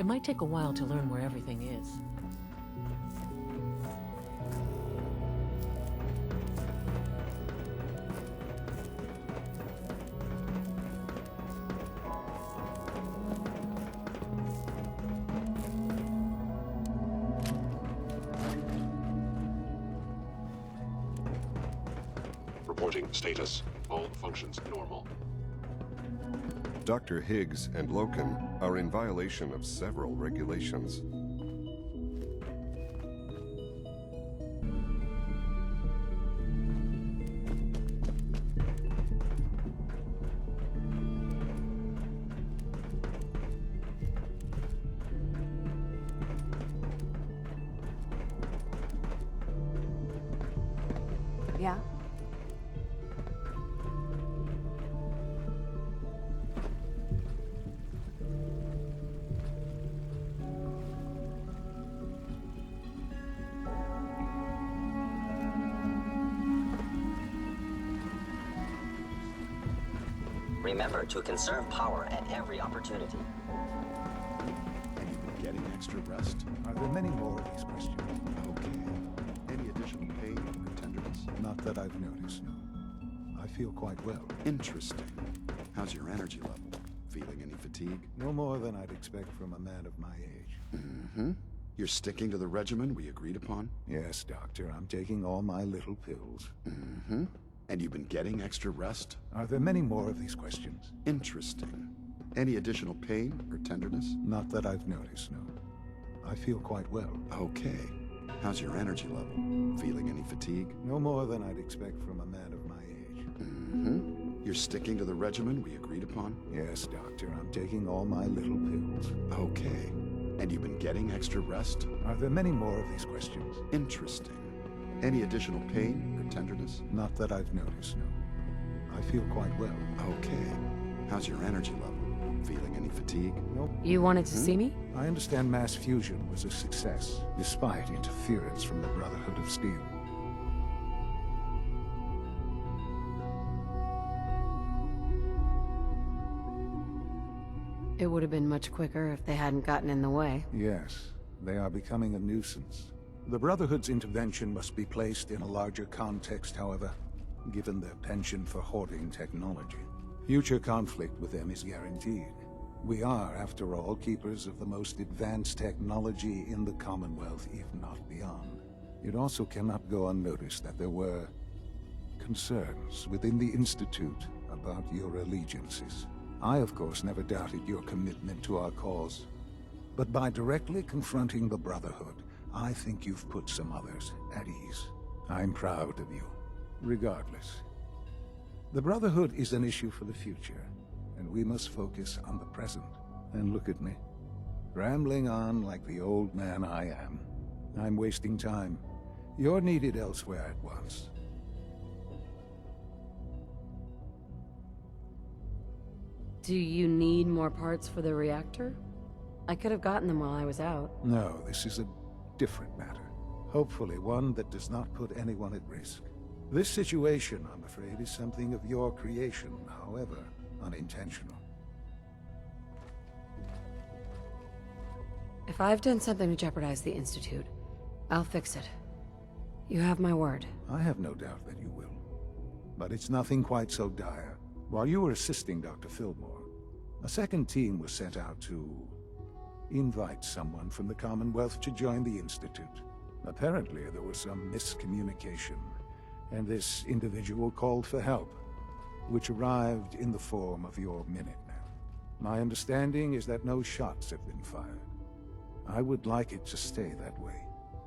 It might take a while to learn where everything is. Reporting status. All functions normal. Dr. Higgs and Loken are in violation of several regulations. Yeah? Remember to conserve power at every opportunity. And you've been getting extra rest? Are there many more of these questions? Okay. Any additional pain or tenderness? Not that I've noticed, no. I feel quite well. Interesting. How's your energy level? Feeling any fatigue? No more than I'd expect from a man of my age. Mm-hmm. You're sticking to the regimen we agreed upon? Yes, Doctor. I'm taking all my little pills. Mm-hmm. And you've been getting extra rest? Are there many more of these questions? Interesting. Any additional pain or tenderness? Not that I've noticed, no. I feel quite well. Okay. How's your energy level? Feeling any fatigue? No more than I'd expect from a man of my age. Mm-hmm. You're sticking to the regimen we agreed upon? Yes, Doctor. I'm taking all my little pills. Okay. And you've been getting extra rest? Are there many more of these questions? Interesting. Any additional pain or tenderness? Not that I've noticed, no. I feel quite well. Okay. How's your energy level? Feeling any fatigue? Nope. You wanted to see me? I understand mass fusion was a success, despite interference from the Brotherhood of Steel. It would have been much quicker if they hadn't gotten in the way. Yes, they are becoming a nuisance. The Brotherhood's intervention must be placed in a larger context, however, given their penchant for hoarding technology. Future conflict with them is guaranteed. We are, after all, keepers of the most advanced technology in the Commonwealth, if not beyond. It also cannot go unnoticed that there were concerns within the Institute about your allegiances. I, of course, never doubted your commitment to our cause. But by directly confronting the Brotherhood, I think you've put some others at ease. I'm proud of you, regardless. The Brotherhood is an issue for the future, and we must focus on the present. And look at me, rambling on like the old man I am. I'm wasting time. You're needed elsewhere at once. Do you need more parts for the reactor? I could have gotten them while I was out. No, this is a different matter. Hopefully one that does not put anyone at risk. This situation, I'm afraid, is something of your creation, however unintentional. If I've done something to jeopardize the Institute, I'll fix it. You have my word. I have no doubt that you will. But it's nothing quite so dire. While you were assisting Dr. Fillmore, a second team was sent out to invite someone from the Commonwealth to join the Institute. Apparently, there was some miscommunication, and this individual called for help, which arrived in the form of your Minutemen. My understanding is that no shots have been fired. I would like it to stay that way.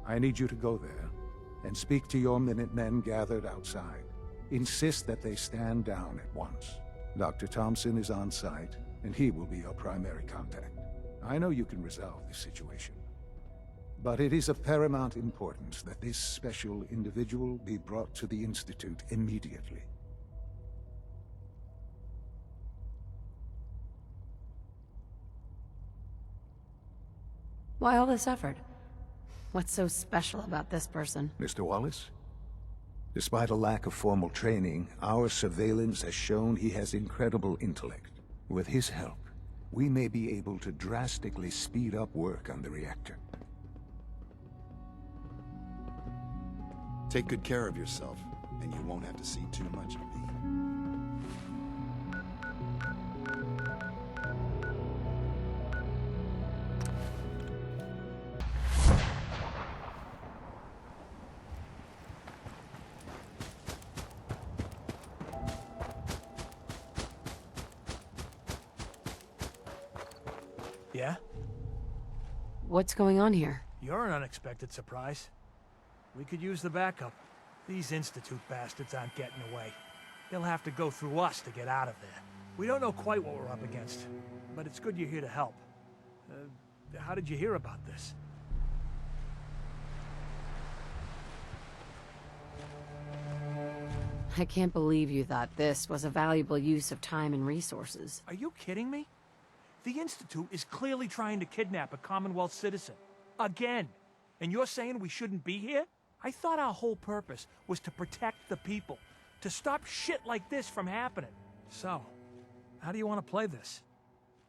I need you to go there and speak to your Minutemen gathered outside. Insist that they stand down at once. Dr. Thompson is on site, and he will be your primary contact. I know you can resolve this situation, but it is of paramount importance that this special individual be brought to the Institute immediately. Why all this effort? What's so special about this person? Mr. Wallace? Despite a lack of formal training, our surveillance has shown he has incredible intellect. With his help, we may be able to drastically speed up work on the reactor. Take good care of yourself, and you won't have to see too much of me. Yeah? What's going on here? You're an unexpected surprise. We could use the backup. These Institute bastards aren't getting away. They'll have to go through us to get out of there. We don't know quite what we're up against, but it's good you're here to help. How did you hear about this? I can't believe you thought this was a valuable use of time and resources. Are you kidding me? The Institute is clearly trying to kidnap a Commonwealth citizen. Again. And you're saying we shouldn't be here? I thought our whole purpose was to protect the people. To stop shit like this from happening. So, how do you want to play this?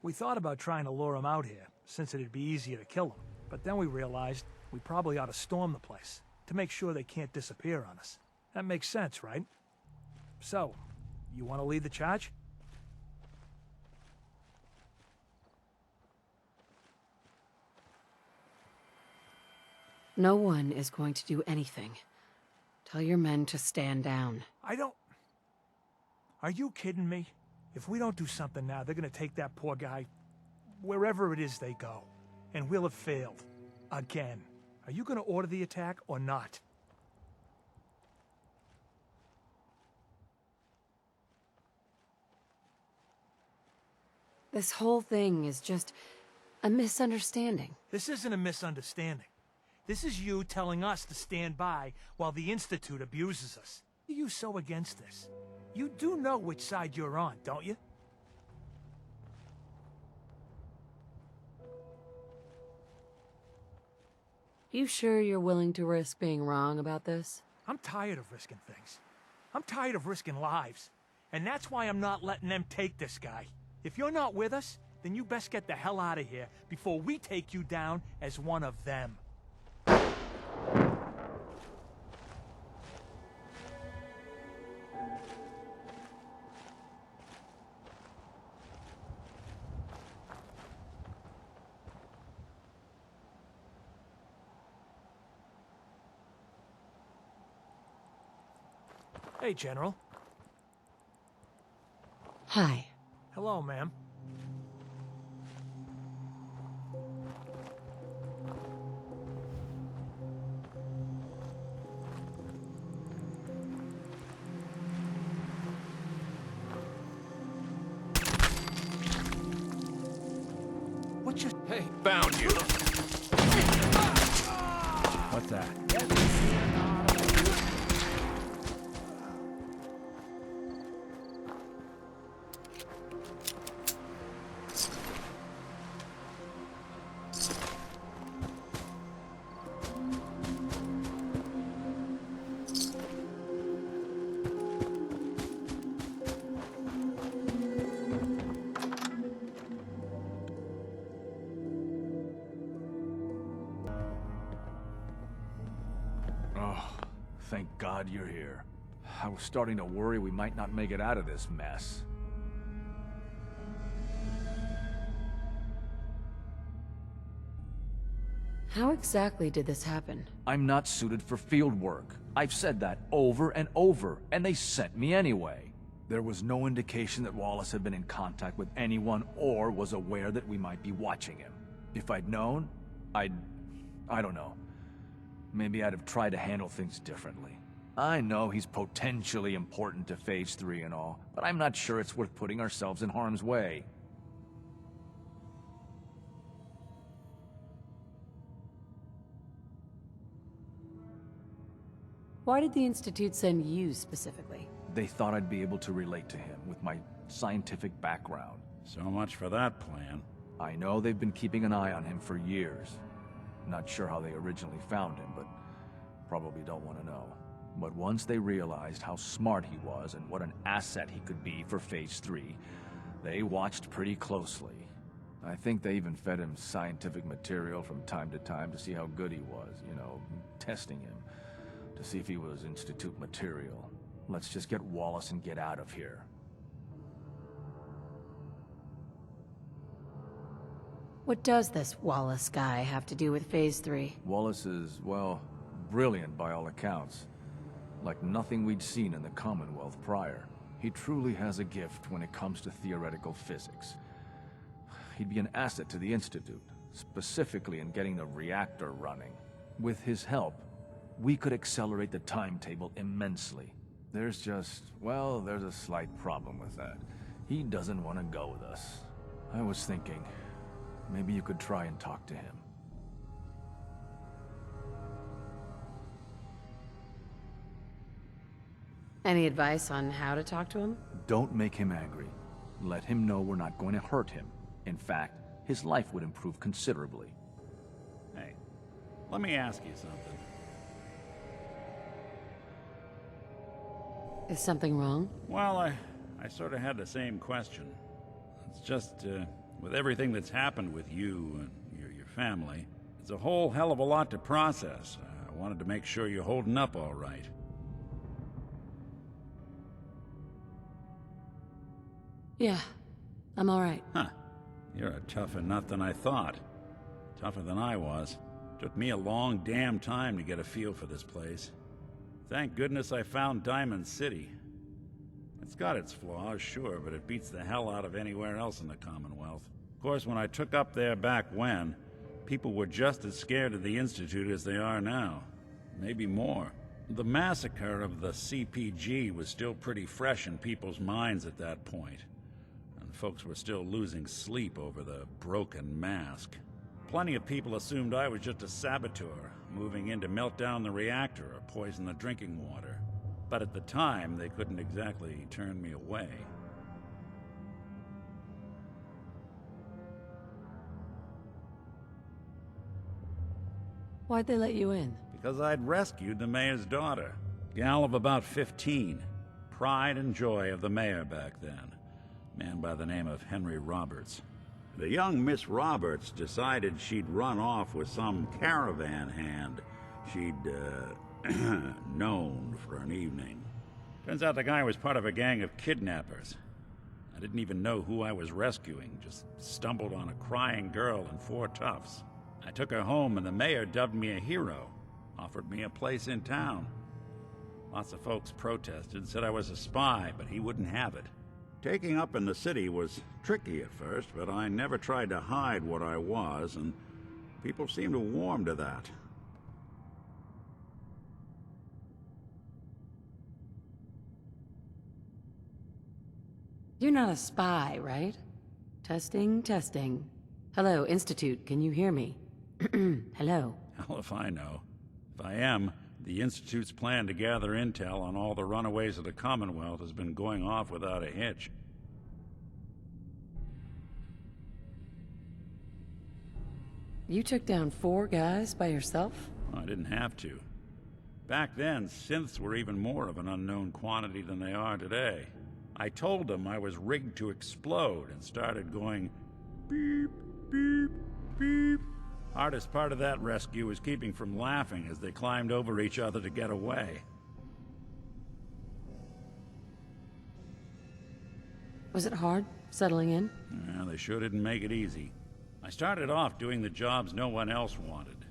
We thought about trying to lure him out here, since it'd be easier to kill him. But then we realized we probably ought to storm the place, to make sure they can't disappear on us. That makes sense, right? So, you want to lead the charge? No one is going to do anything. Tell your men to stand down. I don't... Are you kidding me? If we don't do something now, they're gonna take that poor guy wherever it is they go. And we'll have failed. Again. Are you gonna order the attack or not? This whole thing is just a misunderstanding. This isn't a misunderstanding. This is you telling us to stand by while the Institute abuses us. Why are you so against this? You do know which side you're on, don't you? You sure you're willing to risk being wrong about this? I'm tired of risking things. I'm tired of risking lives. And that's why I'm not letting them take this guy. If you're not with us, then you best get the hell out of here before we take you down as one of them. Hey, General. Hi. Hello, ma'am. What just... Hey, found you. What's that? Thank God you're here. I was starting to worry we might not make it out of this mess. How exactly did this happen? I'm not suited for field work. I've said that over and over, and they sent me anyway. There was no indication that Wallace had been in contact with anyone or was aware that we might be watching him. If I'd known, I don't know. Maybe I'd have tried to handle things differently. I know he's potentially important to Phase 3 and all, but I'm not sure it's worth putting ourselves in harm's way. Why did the Institute send you specifically? They thought I'd be able to relate to him with my scientific background. So much for that plan. I know they've been keeping an eye on him for years. Not sure how they originally found him, but probably don't want to know. But once they realized how smart he was and what an asset he could be for Phase 3, they watched pretty closely. I think they even fed him scientific material from time to time to see how good he was, you know, testing him, to see if he was Institute material. Let's just get Wallace and get out of here. What does this Wallace guy have to do with Phase 3? Wallace is, well, brilliant by all accounts. Like nothing we'd seen in the Commonwealth prior. He truly has a gift when it comes to theoretical physics. He'd be an asset to the Institute, specifically in getting the reactor running. With his help, we could accelerate the timetable immensely. There's just, well, there's a slight problem with that. He doesn't want to go with us. I was thinking, maybe you could try and talk to him. Any advice on how to talk to him? Don't make him angry. Let him know we're not going to hurt him. In fact, his life would improve considerably. Hey, let me ask you something. Is something wrong? Well, I sort of had the same question. It's just, with everything that's happened with you and your family, it's a whole hell of a lot to process. I wanted to make sure you're holding up all right. Yeah, I'm alright. Huh. You're a tougher nut than I thought. Tougher than I was. Took me a long damn time to get a feel for this place. Thank goodness I found Diamond City. It's got its flaws, sure, but it beats the hell out of anywhere else in the Commonwealth. Of course, when I took up there back when, people were just as scared of the Institute as they are now. Maybe more. The massacre of the CPG was still pretty fresh in people's minds at that point. Folks were still losing sleep over the broken mask. Plenty of people assumed I was just a saboteur, moving in to melt down the reactor or poison the drinking water. But at the time, they couldn't exactly turn me away. Why'd they let you in? Because I'd rescued the mayor's daughter. Gal of about 15. Pride and joy of the mayor back then. Man by the name of Henry Roberts. The young Miss Roberts decided she'd run off with some caravan hand she'd, known for an evening. Turns out the guy was part of a gang of kidnappers. I didn't even know who I was rescuing, just stumbled on a crying girl and 4 toughs. I took her home and the mayor dubbed me a hero, offered me a place in town. Lots of folks protested, said I was a spy, but he wouldn't have it. Taking up in the city was tricky at first, but I never tried to hide what I was, and people seemed to warm to that. You're not a spy, right? Testing, testing. Hello, Institute, can you hear me? Hello. Hell if I know. If I am, the Institute's plan to gather intel on all the runaways of the Commonwealth has been going off without a hitch. You took down 4 guys by yourself? I didn't have to. Back then, synths were even more of an unknown quantity than they are today. I told them I was rigged to explode and started going beep, beep, beep. Hardest part of that rescue was keeping from laughing as they climbed over each other to get away. Was it hard, settling in? Yeah, they sure didn't make it easy. I started off doing the jobs no one else wanted.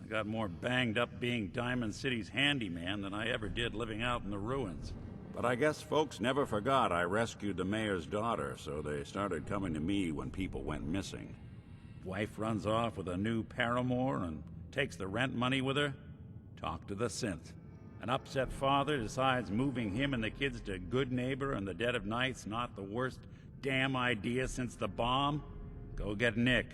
I got more banged up being Diamond City's handyman than I ever did living out in the ruins. But I guess folks never forgot I rescued the mayor's daughter, so they started coming to me when people went missing. Wife runs off with a new paramour and takes the rent money with her. Talk to the synth. An upset father decides moving him and the kids to Good Neighbor in the dead of night's not the worst damn idea since the bomb. Go get Nick.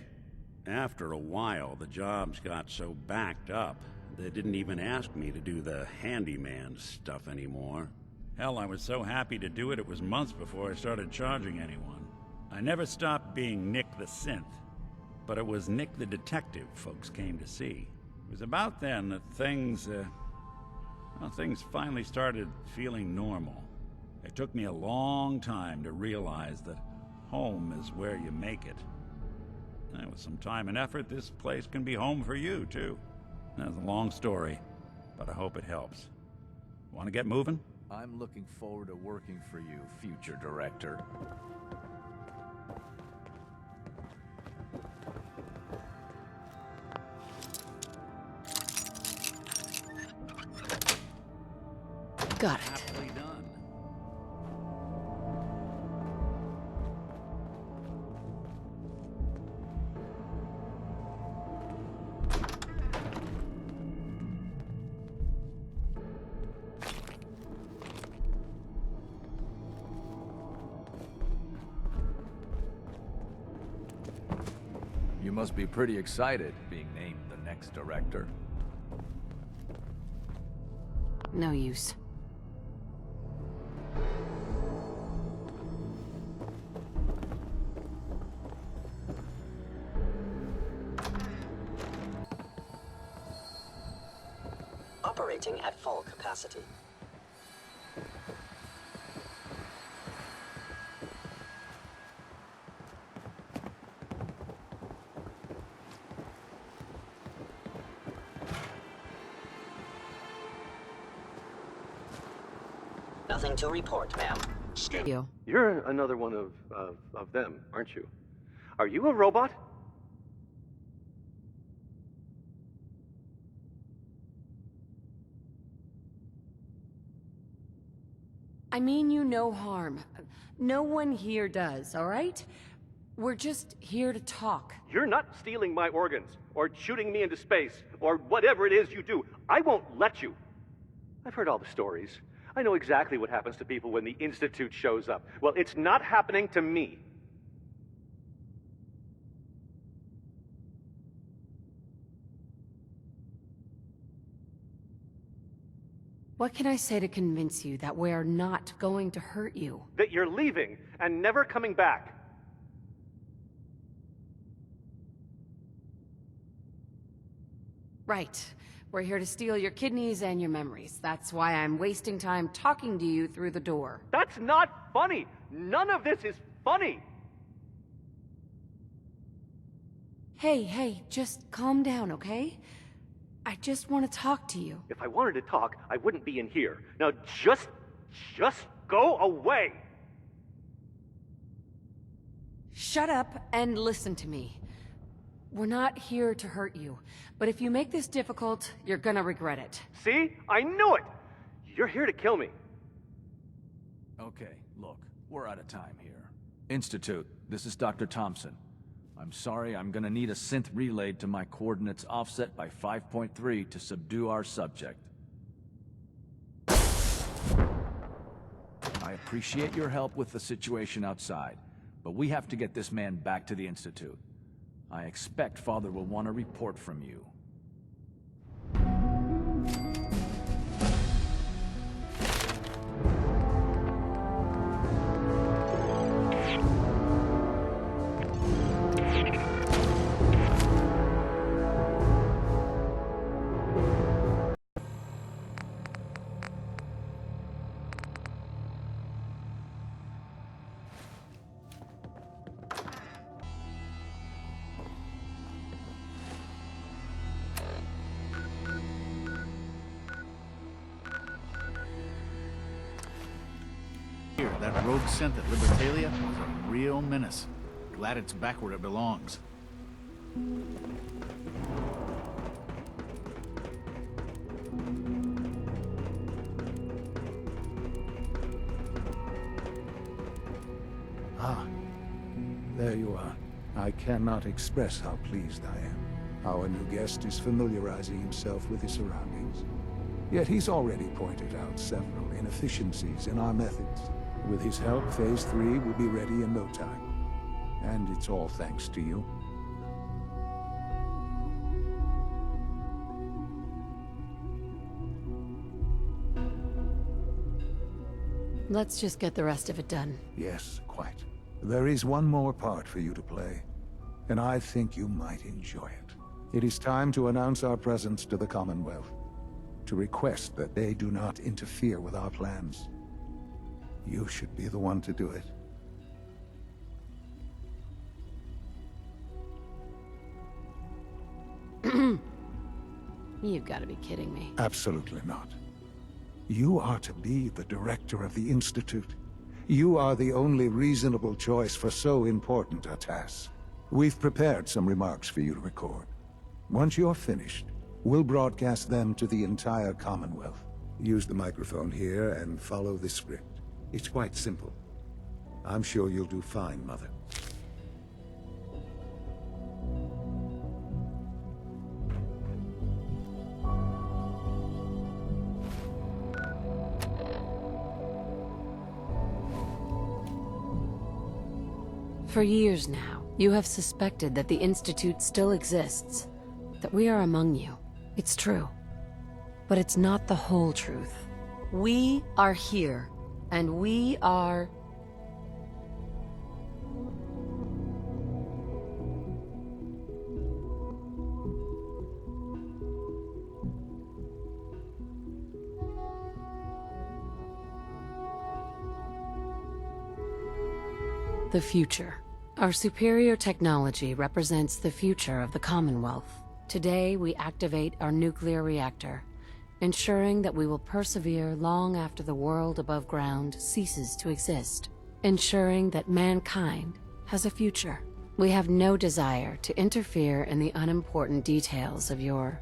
After a while, the jobs got so backed up, they didn't even ask me to do the handyman stuff anymore. Hell, I was so happy to do it, it was months before I started charging anyone. I never stopped being Nick the Synth, but it was Nick the Detective folks came to see. It was about then that things finally started feeling normal. It took me a long time to realize that home is where you make it. And with some time and effort, this place can be home for you, too. That's a long story, but I hope it helps. Want to get moving? I'm looking forward to working for you, future director. Got it. Happily done. You must be pretty excited being named the next director. No use. Operating at full capacity. Nothing to report, ma'am. Scan. You. You're another one of them, aren't you? Are you a robot? I mean you no harm. No one here does, all right? We're just here to talk. You're not stealing my organs, or shooting me into space, or whatever it is you do. I won't let you. I've heard all the stories. I know exactly what happens to people when the Institute shows up. Well, it's not happening to me. What can I say to convince you that we're not going to hurt you? That you're leaving and never coming back. Right. We're here to steal your kidneys and your memories. That's why I'm wasting time talking to you through the door. That's not funny. None of this is funny. Hey, just calm down, okay? I just want to talk to you. If I wanted to talk, I wouldn't be in here. Now just go away. Shut up and listen to me. We're not here to hurt you, but if you make this difficult, you're gonna regret it. See? I knew it! You're here to kill me. Okay, look, we're out of time here. Institute, this is Dr. Thompson. I'm sorry, I'm gonna need a synth relayed to my coordinates offset by 5.3 to subdue our subject. I appreciate your help with the situation outside, but we have to get this man back to the Institute. I expect Father will want a report from you. That rogue scent at Libertalia was a real menace. Glad it's back where it belongs. Ah, there you are. I cannot express how pleased I am. Our new guest is familiarizing himself with his surroundings. Yet he's already pointed out several inefficiencies in our methods. With his help, Phase 3 will be ready in no time. And it's all thanks to you. Let's just get the rest of it done. Yes, quite. There is one more part for you to play, and I think you might enjoy it. It is time to announce our presence to the Commonwealth, to request that they do not interfere with our plans. You should be the one to do it. You've got to be kidding me. Absolutely not. You are to be the director of the Institute. You are the only reasonable choice for so important a task. We've prepared some remarks for you to record. Once you're finished, we'll broadcast them to the entire Commonwealth. Use the microphone here and follow the script. It's quite simple. I'm sure you'll do fine, Mother. For years now, you have suspected that the Institute still exists, that we are among you. It's true. But it's not the whole truth. We are here, and we are... the future. Our superior technology represents the future of the Commonwealth. Today, we activate our nuclear reactor, ensuring that we will persevere long after the world above ground ceases to exist, ensuring that mankind has a future. We have no desire to interfere in the unimportant details of your...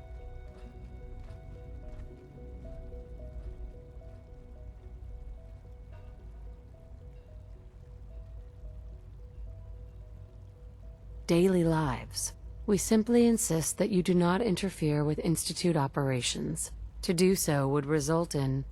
daily lives. We simply insist that you do not interfere with Institute operations. To do so would result in...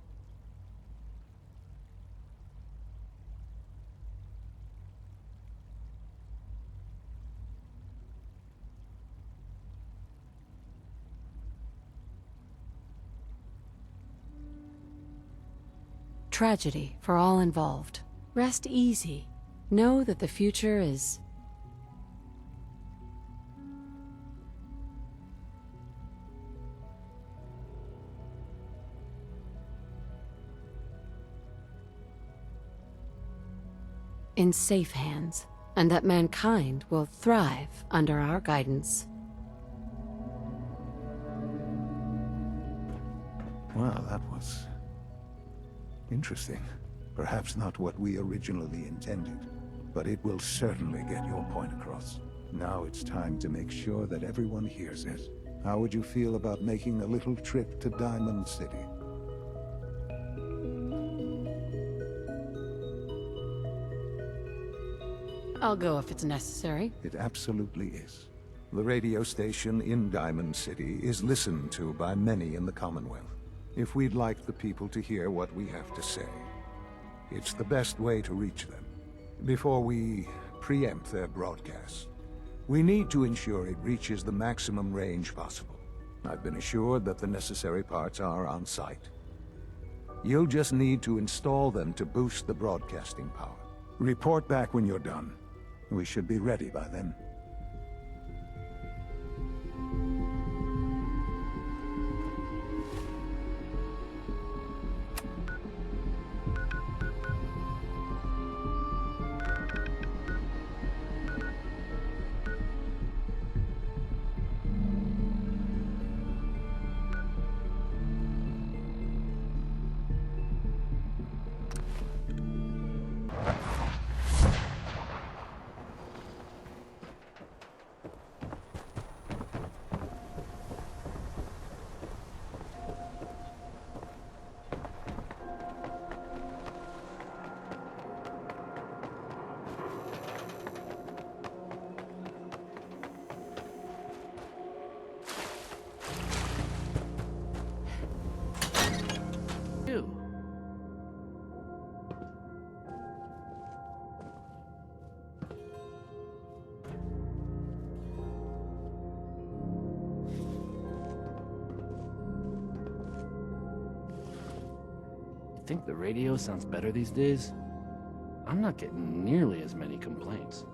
tragedy for all involved. Rest easy. Know that the future is... in safe hands, and that mankind will thrive under our guidance. Well, that was... interesting. Perhaps not what we originally intended, but it will certainly get your point across. Now it's time to make sure that everyone hears it. How would you feel about making a little trip to Diamond City? I'll go if it's necessary. It absolutely is. The radio station in Diamond City is listened to by many in the Commonwealth. If we'd like the people to hear what we have to say, it's the best way to reach them. Before we preempt their broadcast, we need to ensure it reaches the maximum range possible. I've been assured that the necessary parts are on site. You'll just need to install them to boost the broadcasting power. Report back when you're done. We should be ready by then. Think the radio sounds better these days? I'm not getting nearly as many complaints.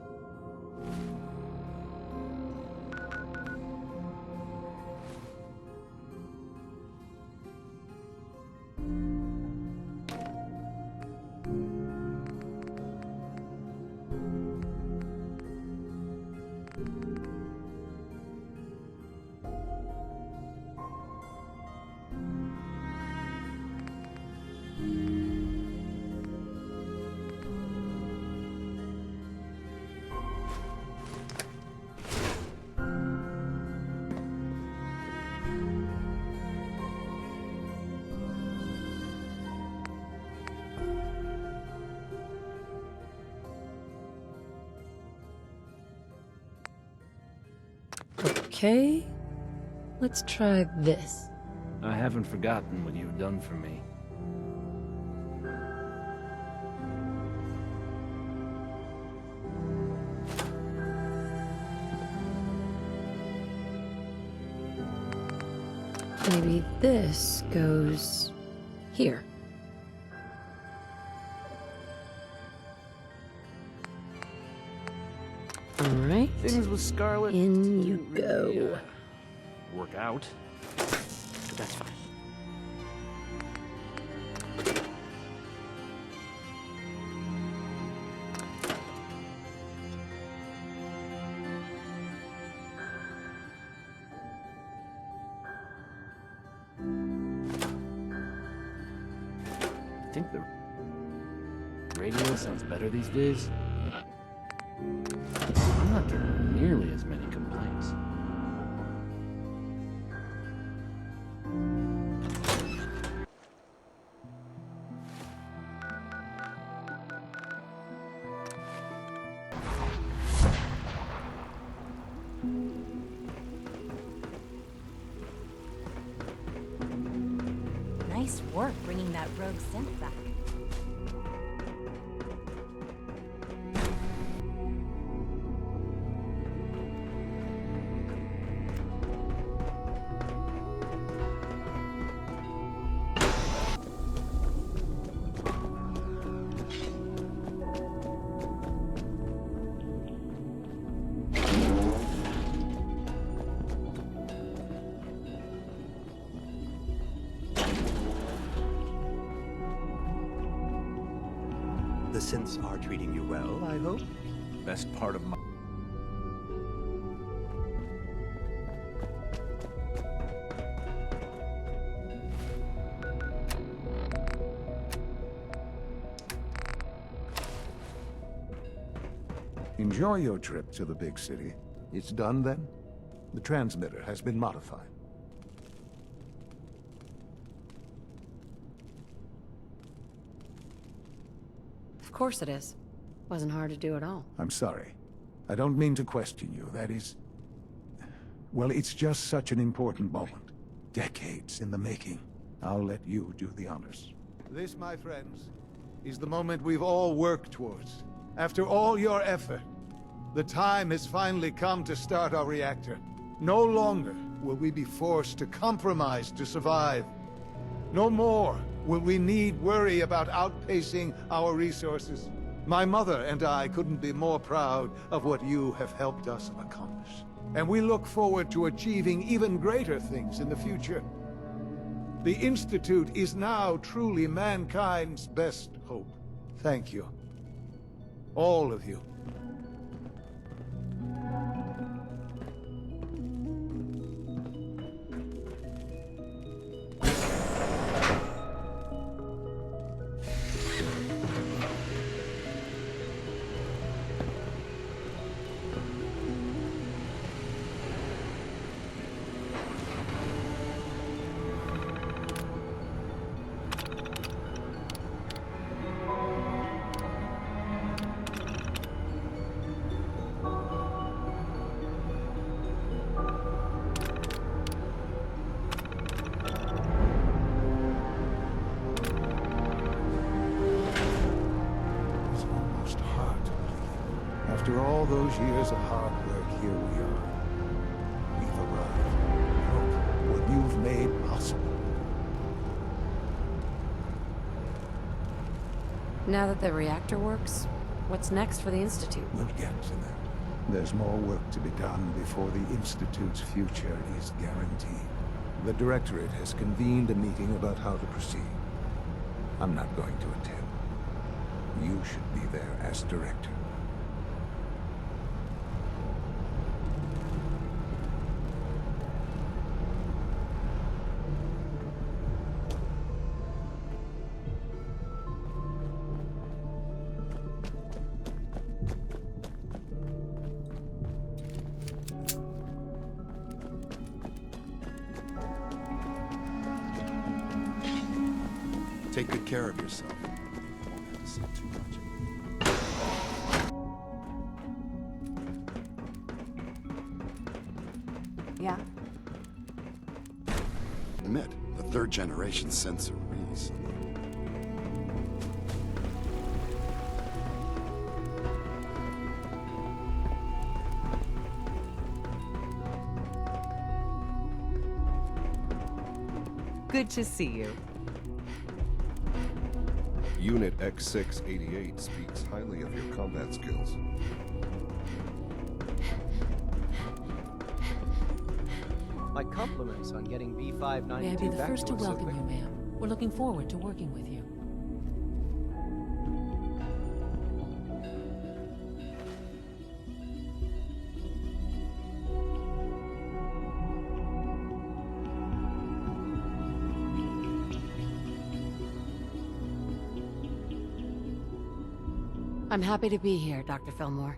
Okay, let's try this. I haven't forgotten what you've done for me. Maybe this goes here. All right. Things with Scarlet. In you go. Work out. But that's fine. I think the radio sounds better these days. I'm not getting nearly as many complaints. Nice work bringing that rogue synth back. The synths are treating you well, I hope? Best part of my... Enjoy your trip to the big city. It's done then? The transmitter has been modified. Of course it is. Wasn't hard to do at all. I'm sorry. I don't mean to question you. That is... Well, it's just such an important moment. Decades in the making. I'll let you do the honors. This, my friends, is the moment we've all worked towards. After all your effort, the time has finally come to start our reactor. No longer will we be forced to compromise to survive. No more will we need worry about outpacing our resources. My mother and I couldn't be more proud of what you have helped us accomplish. And we look forward to achieving even greater things in the future. The Institute is now truly mankind's best hope. Thank you. All of you. After all those years of hard work, here we are. We've arrived. Look what you've made possible. Now that the reactor works, what's next for the Institute? We'll get to that. There's more work to be done before the Institute's future is guaranteed. The Directorate has convened a meeting about how to proceed. I'm not going to attend. You should be there as Director. Take good care of yourself. You won't have to say too much. Yeah? Admit, the third generation synths are really something. Good to see you. Unit X688 speaks highly of your combat skills. My compliments on getting B592 May I be the back first to us so welcome you, ma'am. We're looking forward to working with you. I'm happy to be here, Dr. Fillmore.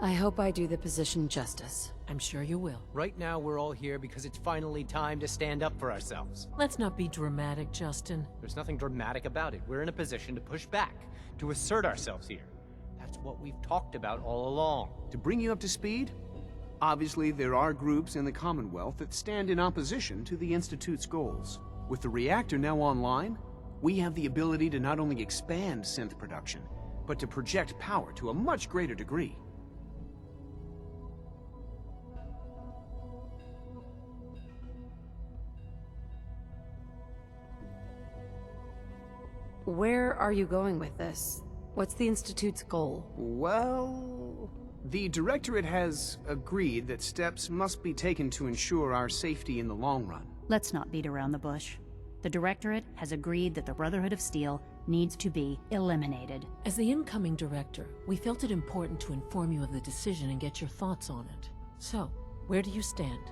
I hope I do the position justice. I'm sure you will. Right now, we're all here because it's finally time to stand up for ourselves. Let's not be dramatic, Justin. There's nothing dramatic about it. We're in a position to push back, to assert ourselves here. That's what we've talked about all along. To bring you up to speed, obviously there are groups in the Commonwealth that stand in opposition to the Institute's goals. With the reactor now online, we have the ability to not only expand synth production, but to project power to a much greater degree. Where are you going with this? What's the Institute's goal? Well, the Directorate has agreed that steps must be taken to ensure our safety in the long run. Let's not beat around the bush. The Directorate has agreed that the Brotherhood of Steel needs to be eliminated. As the incoming director, we felt it important to inform you of the decision and get your thoughts on it. So, where do you stand?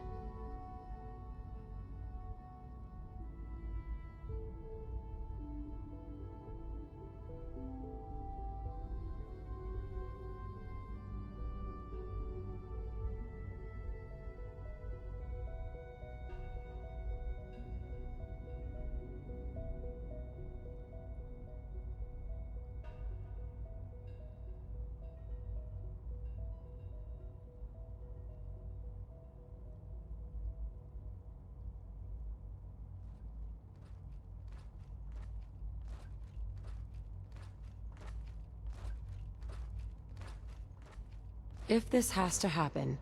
If this has to happen,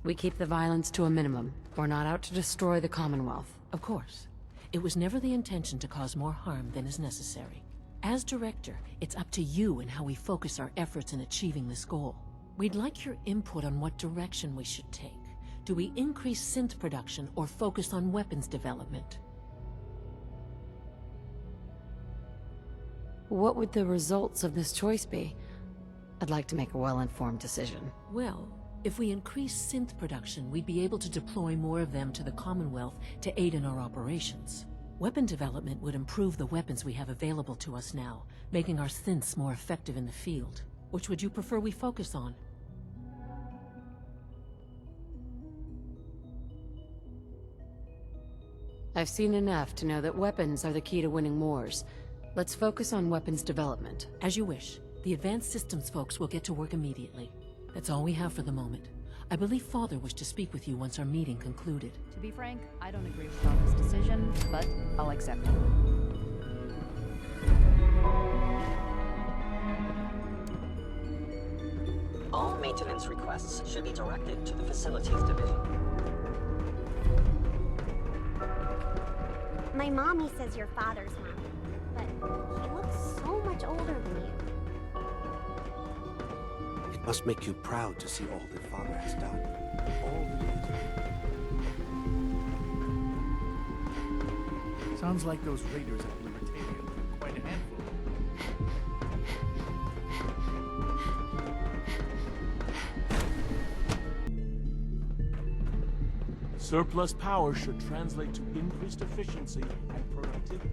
we keep the violence to a minimum. We're not out to destroy the Commonwealth. Of course. It was never the intention to cause more harm than is necessary. As director, it's up to you and how we focus our efforts in achieving this goal. We'd like your input on what direction we should take. Do we increase synth production or focus on weapons development? What would the results of this choice be? I'd like to make a well-informed decision. Well, if we increase synth production, we'd be able to deploy more of them to the Commonwealth to aid in our operations. Weapon development would improve the weapons we have available to us now, making our synths more effective in the field. Which would you prefer we focus on? I've seen enough to know that weapons are the key to winning wars. Let's focus on weapons development. As you wish. The advanced systems folks will get to work immediately. That's all we have for the moment. I believe Father wished to speak with you once our meeting concluded. To be frank, I don't agree with Father's decision, but I'll accept it. All maintenance requests should be directed to the Facilities Division. My mommy says your father's mommy, but he looks so much older than you. It must make you proud to see all that Father has done. Sounds like those raiders at Libertalia are quite a handful. Surplus power should translate to increased efficiency and productivity.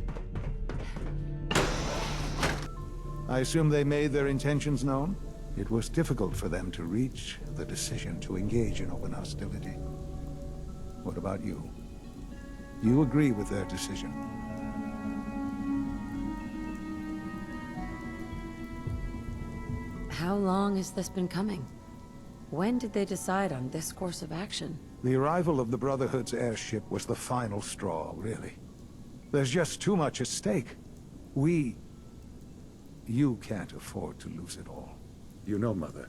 I assume they made their intentions known? It was difficult for them to reach the decision to engage in open hostility. What about you? You agree with their decision? How long has this been coming? When did they decide on this course of action? The arrival of the Brotherhood's airship was the final straw, really. There's just too much at stake. You can't afford to lose it all. You know, Mother,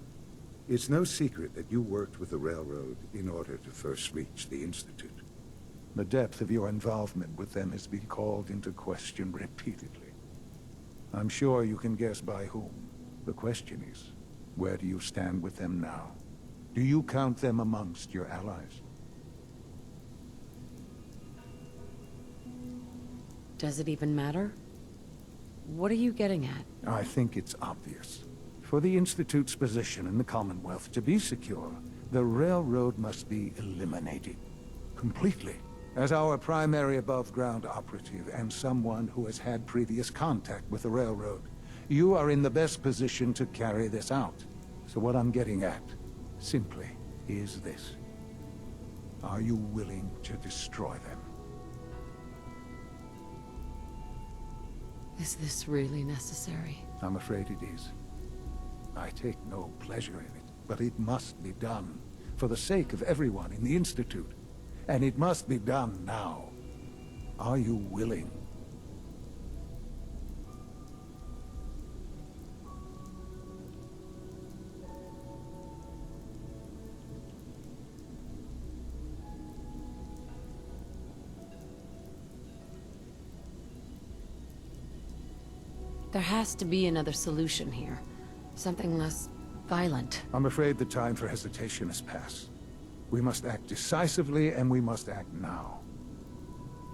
it's no secret that you worked with the Railroad in order to first reach the Institute. The depth of your involvement with them has been called into question repeatedly. I'm sure you can guess by whom. The question is, where do you stand with them now? Do you count them amongst your allies? Does it even matter? What are you getting at? I think it's obvious. For the Institute's position in the Commonwealth to be secure, the Railroad must be eliminated. Completely. As our primary above-ground operative and someone who has had previous contact with the Railroad, you are in the best position to carry this out. So what I'm getting at, simply, is this. Are you willing to destroy them? Is this really necessary? I'm afraid it is. I take no pleasure in it, but it must be done, for the sake of everyone in the Institute. And it must be done now. Are you willing? There has to be another solution here. Something less violent. I'm afraid the time for hesitation has passed. We must act decisively, and we must act now.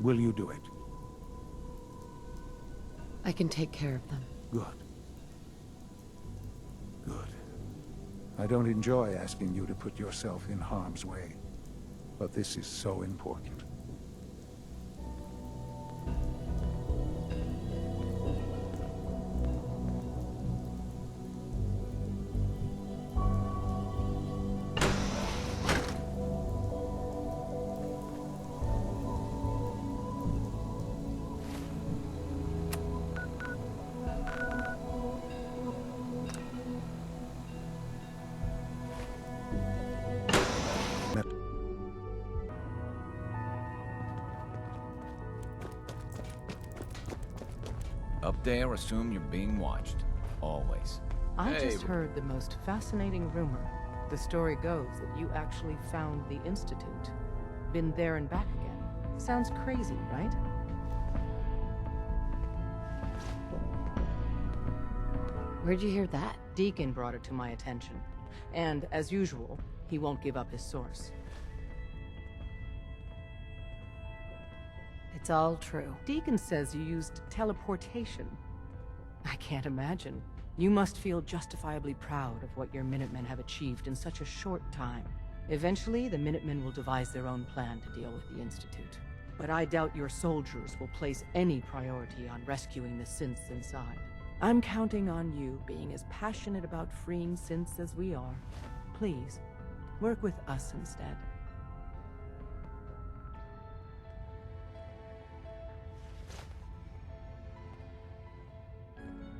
Will you do it? I can take care of them. Good. Good. I don't enjoy asking you to put yourself in harm's way, but this is so important. Up there, assume you're being watched. Always. I just heard the most fascinating rumor. The story goes that you actually found the Institute. Been there and back again. Sounds crazy, right? Where'd you hear that? Deacon brought it to my attention. And, as usual, he won't give up his source. It's all true. Deacon says you used teleportation. I can't imagine. You must feel justifiably proud of what your Minutemen have achieved in such a short time. Eventually, the Minutemen will devise their own plan to deal with the Institute. But I doubt your soldiers will place any priority on rescuing the synths inside. I'm counting on you being as passionate about freeing synths as we are. Please, work with us instead.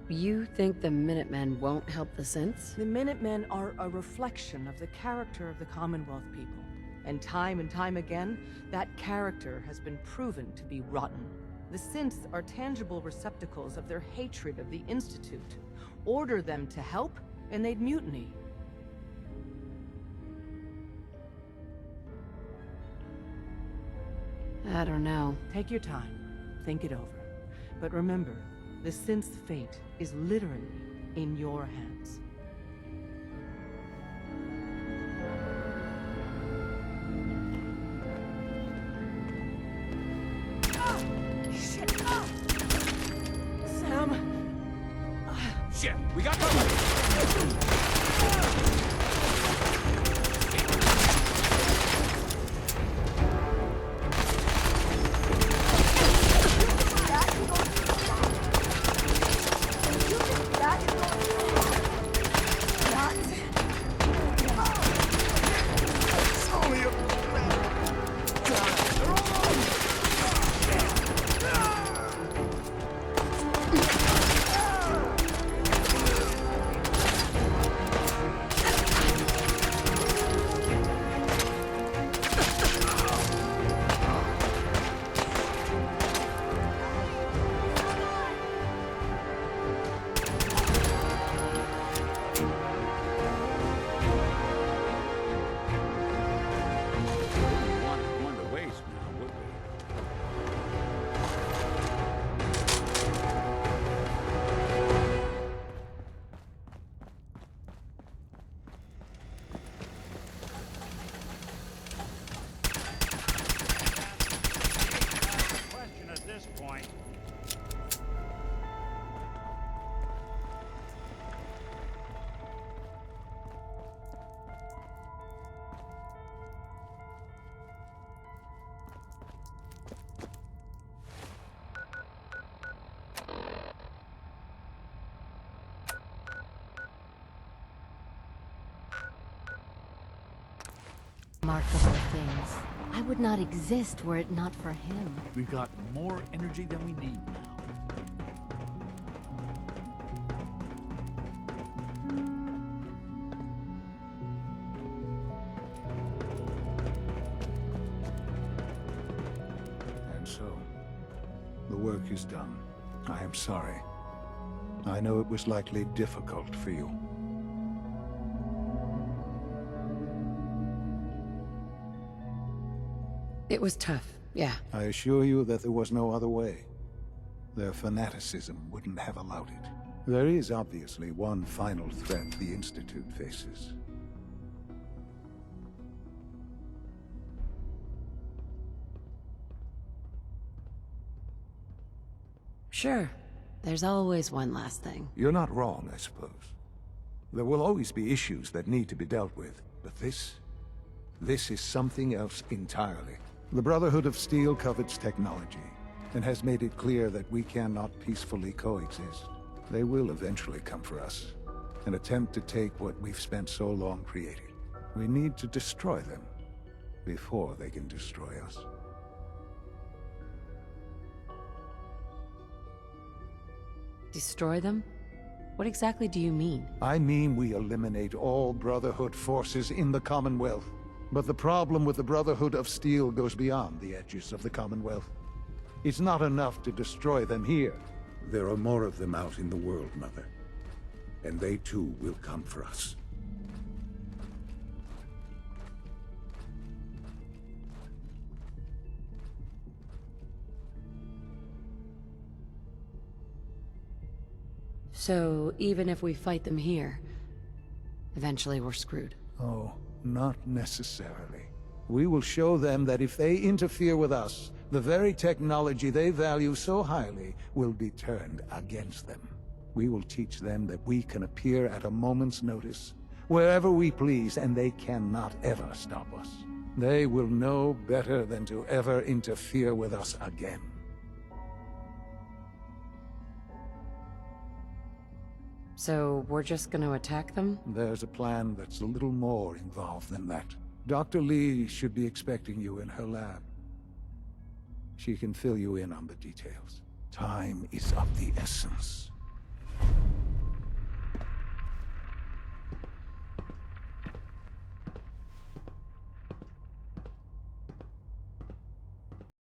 You think the Minutemen won't help the synths? The Minutemen are a reflection of the character of the Commonwealth people. And time again, that character has been proven to be rotten. The synths are tangible receptacles of their hatred of the Institute. Order them to help, and they'd mutiny. I don't know. Take your time. Think it over. But remember, the synth's fate is literally in your hands. Shit! Sam! Shit! We got company! remarkable things. I would not exist were it not for him. We've got more energy than we need now. And so, the work is done. I am sorry. I know it was likely difficult for you. It was tough, yeah. I assure you that there was no other way. Their fanaticism wouldn't have allowed it. There is obviously one final threat the Institute faces. Sure. There's always one last thing. You're not wrong, I suppose. There will always be issues that need to be dealt with, but this is something else entirely. The Brotherhood of Steel covets technology, and has made it clear that we cannot peacefully coexist. They will eventually come for us, and attempt to take what we've spent so long creating. We need to destroy them, before they can destroy us. Destroy them? What exactly do you mean? I mean we eliminate all Brotherhood forces in the Commonwealth. But the problem with the Brotherhood of Steel goes beyond the edges of the Commonwealth. It's not enough to destroy them here. There are more of them out in the world, Mother. And they too will come for us. So, even if we fight them here, eventually we're screwed. Oh, not necessarily. We will show them that if they interfere with us, the very technology they value so highly will be turned against them. We will teach them that we can appear at a moment's notice, wherever we please, and they cannot ever stop us. They will know better than to ever interfere with us again. So, we're just gonna attack them? There's a plan that's a little more involved than that. Dr. Lee should be expecting you in her lab. She can fill you in on the details. Time is of the essence.